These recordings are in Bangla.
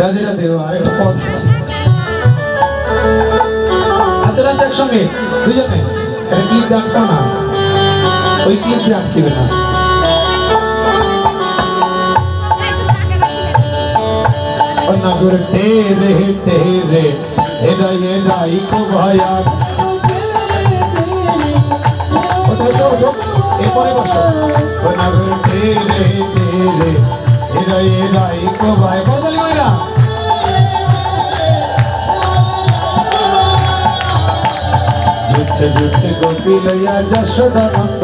রাধে রাধে আরেকটা পথ আছে আচরণ একসঙ্গে দুজনে একটা ক্লিপ আটকাও না ওই ক্লিপ দিয়ে আটকিবে না नगर तेरे तेरे हृदय राई को भाया नगर तेरे तेरे हृदय राई को भाया झुठे झुठे गोपी लैया যশোদানন্দ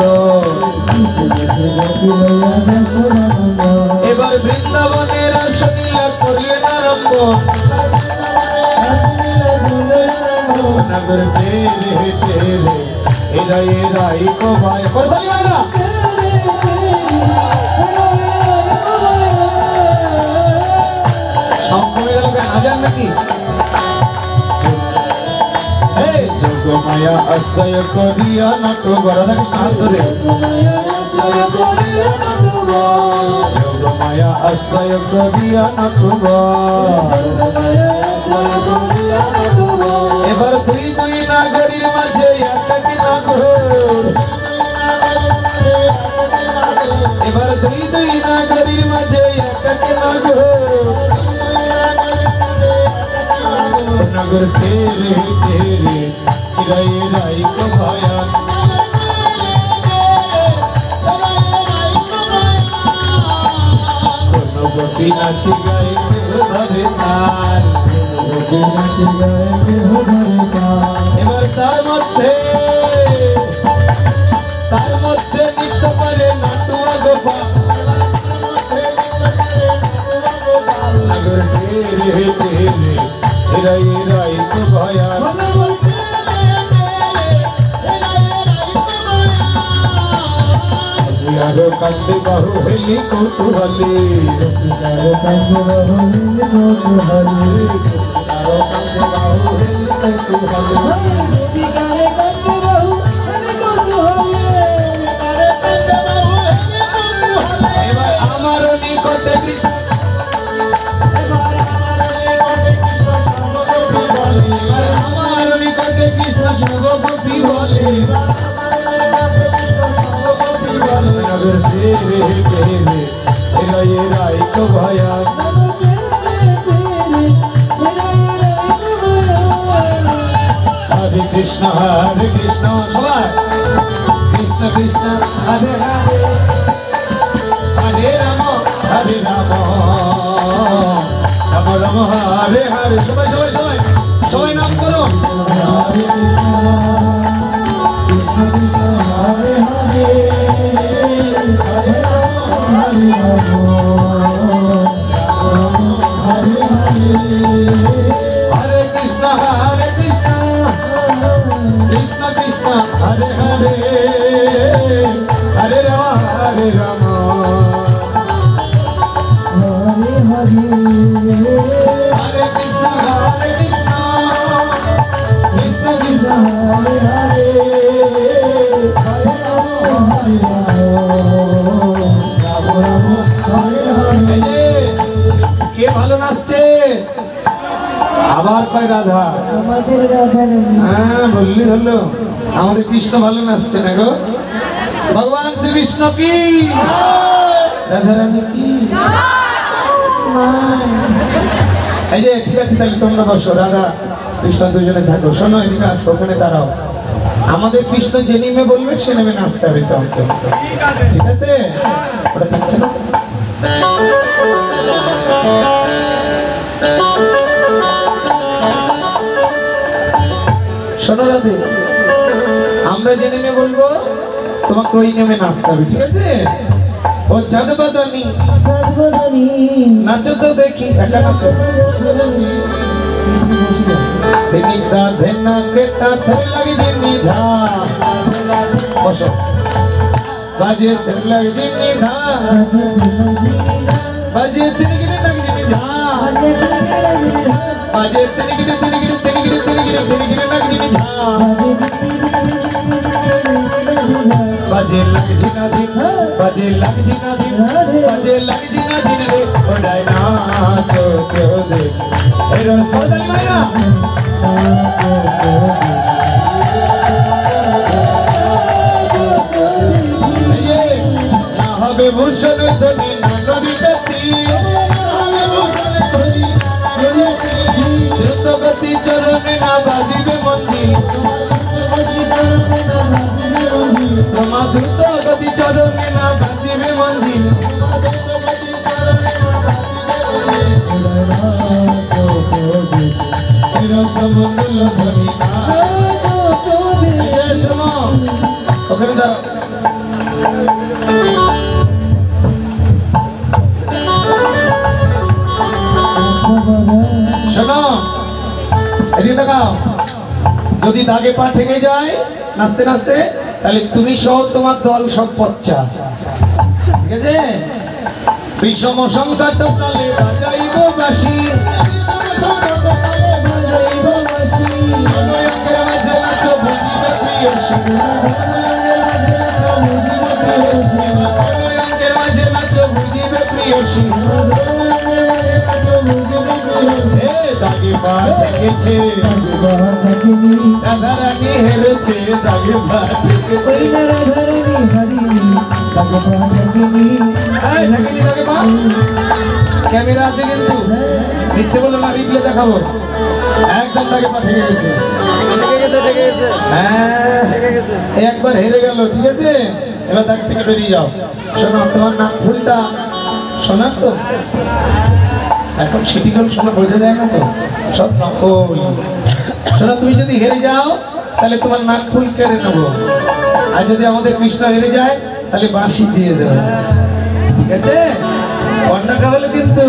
এবার বৃন্দাবনের আসনীলা করিয়ে নারম্ভ নগর তেরে তেরে হৃদয় রাই কো ভাই করতালি মারা সম্পূর্ণ গেল আজান নাকি মায়া আশ্রয় করিয়া নাট বরদা কৃষ্ণ মায়া আশ্রয় করিয়া নাট এবার দুই দুই নাগরীর মাঝে একাকি নাগর এবার দুই দুই নাগরীর মাঝে একাকি নাগর नगर तेरे तेरे हृदय राई को भाया कोनो गोपी नाच गाए धरे ताल गोपी नाच गाए धरे ताल এবার তার মধ্যে নিত্য পারে নাটুয়া গোপাল नगर तेरे तेरे हृदय राई को भाया यारो कंदे बाहु हेली कौतूहली यारो कंदे बाहु हेली कौतूहली यारो कंदे बाहु हेली कौतूहली यारो कंदे बाहु हेली कौतूहली यारो कंदे बाहु हेली कौतूहली एबार आमार निकटे नगर तेरे तेरे हृदय राई को भाया हरे कृष्ण सबाई कृष्ण कृष्ण हरे हरे हरे राम राम राम हरे हरे सबाई सबाई सबाई सबाई नाम करो हरे कृष्ण कृष्ण हरे हरे हरे राम हरे हरे हरे कृष्ण कृष्ण कृष्ण हरे हरे हरे राम हरे हरे हरे कृष्ण कृष्ण कृष्ण हरे हरे हरे राम কে ভালো নাচছে আবার কয় রাধা আমাদের রাধা হ্যাঁ বললি হলো আমাদের কৃষ্ণ ভালো নাচছে না গো ভগবান শ্রী কৃষ্ণ কি রাধা রানী কি এই যে ঠিক আছে তাহলে তোমরা বসো রাধা কৃষ্ণ দুজনে থাকো শোনো এদিকে আসো ওখানে দাঁড়াও আমাদের কৃষ্ণ যে নেমে বলবে সে নেমে নাচতে হবে তোমাকে ঠিক আছে ওটা থাকছে না শোনো রাধে আমরা যে নেমে বলবো তোমাকে ওই নেমে নাচতে হবে ঠিক আছে ও জগবদনী নাচো তো দেখি একা নাচো দিনিতা ধেনা কেতা ধরে লাগি দিনি ঝা বসো বাজে ধরে লাগি দিনি ঝা বাজে দিনি লাগি দিনি ঝা बाजे तेरी गिरे तेरी गिरे तेरी गिरे तेरी गिरे तेरी गिरे लग जी झा बाजे लग जी ना जी बाजे लग जी ना जी बाजे लग जी ना जी रे ओडाई नाचो क्यों दे एरो सोदल माया ये ना हबे भूषण धनी ना नदी गति गति चरण ना बाजिबे मंदी प्रमादुत गति चरण ना बाजिबे मंदी समंगल ध्वनि सुनो ओखाने दाঁড়াও শোনো এদিকে তাকাও যদি দাগে পা ঠেকে যায় নাচতে নাচতে তাহলে তুমি সহ তোমার দল সব পচ্চা ঠিক আছে বিষম সংকট কালে বাজাইব বাঁশি অঙ্গের মাঝে নাচো বুঝিবে প্রিয়সী অঙ্গের মাঝে নাচো বুঝিবে প্রিয়সী দাগে পা ঠেকেছে রাধা রানী হেরেছে দাগে পা ঠেকেছে রাধা রানী হারিনি দাগে পা ঠেকেনি দাগে পা ক্যামেরা আছে কিন্তু দেখতে বলো না রিপ্লে দেখাবো একদম দাগে পা ঠেকে গেছে একবার হেরে গেল ঠিক আছে এবার দাগ থেকে বেরিয়ে যাও শোনো তোমার নাক ফুলটা শোনা তো এখন সিটি গোল শোনা বোঝা যায় না তো সব নকল শোনা তুমি যদি হেরে যাও তাহলে তোমার নাক ফুল কেড়ে নেবো আর যদি আমাদের কৃষ্ণ হেরে যায় তাহলে বাঁশি দিয়ে দেবো ঠিক আছে কন্যাটা হলো কিন্তু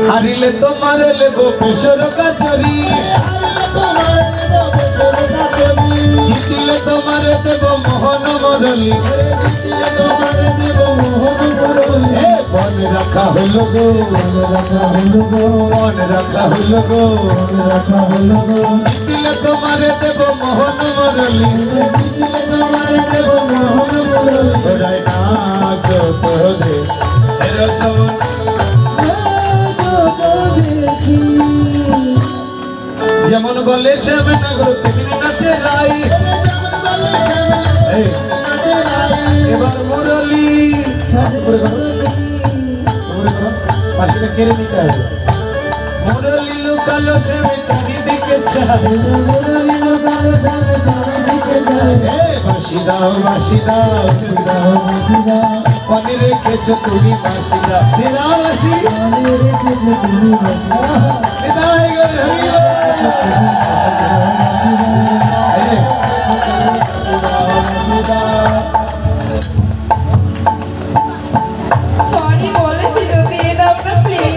হারিলে তোমার লেবো পেশর কাচরি জিতিলে তোমার দেব মোহন মরলি মন রাখা হলো গো মন রাখা হলো গো মন রাখা হলো গো মন রাখা হলো গো জিতিলে তোমার দেব মোহন মরলি জিতিলে তোমার দেব মোহন মরলি ওরাই নাচো তোরে এরকম যেমন বলে শ্যামে নগর তেমনি নাচে রাই এবার মুরলি পাশে কেড়ে নিতে হবে মুরলি লুকালো শ্যামে চারিদিকে চাই মুরলি লুকালো শ্যামে চারিদিকে চাই বাঁশি দাও বাঁশি দাও বাঁশি দাও পানি রেখেছো তুমি বাঁশি দাও তেরা বাঁশি পানি রেখেছো তুমি বাঁশি সরি বলেছি তো দিয়ে দাও না প্লিজ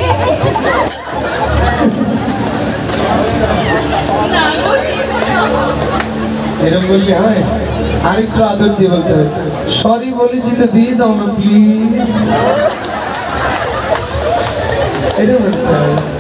না গো এরকম বললে হয় আরেকটু আদর দিয়ে বলতে হবে সরি বলেছি তো দিয়ে দাও না প্লিজ এরকম বলতে হবে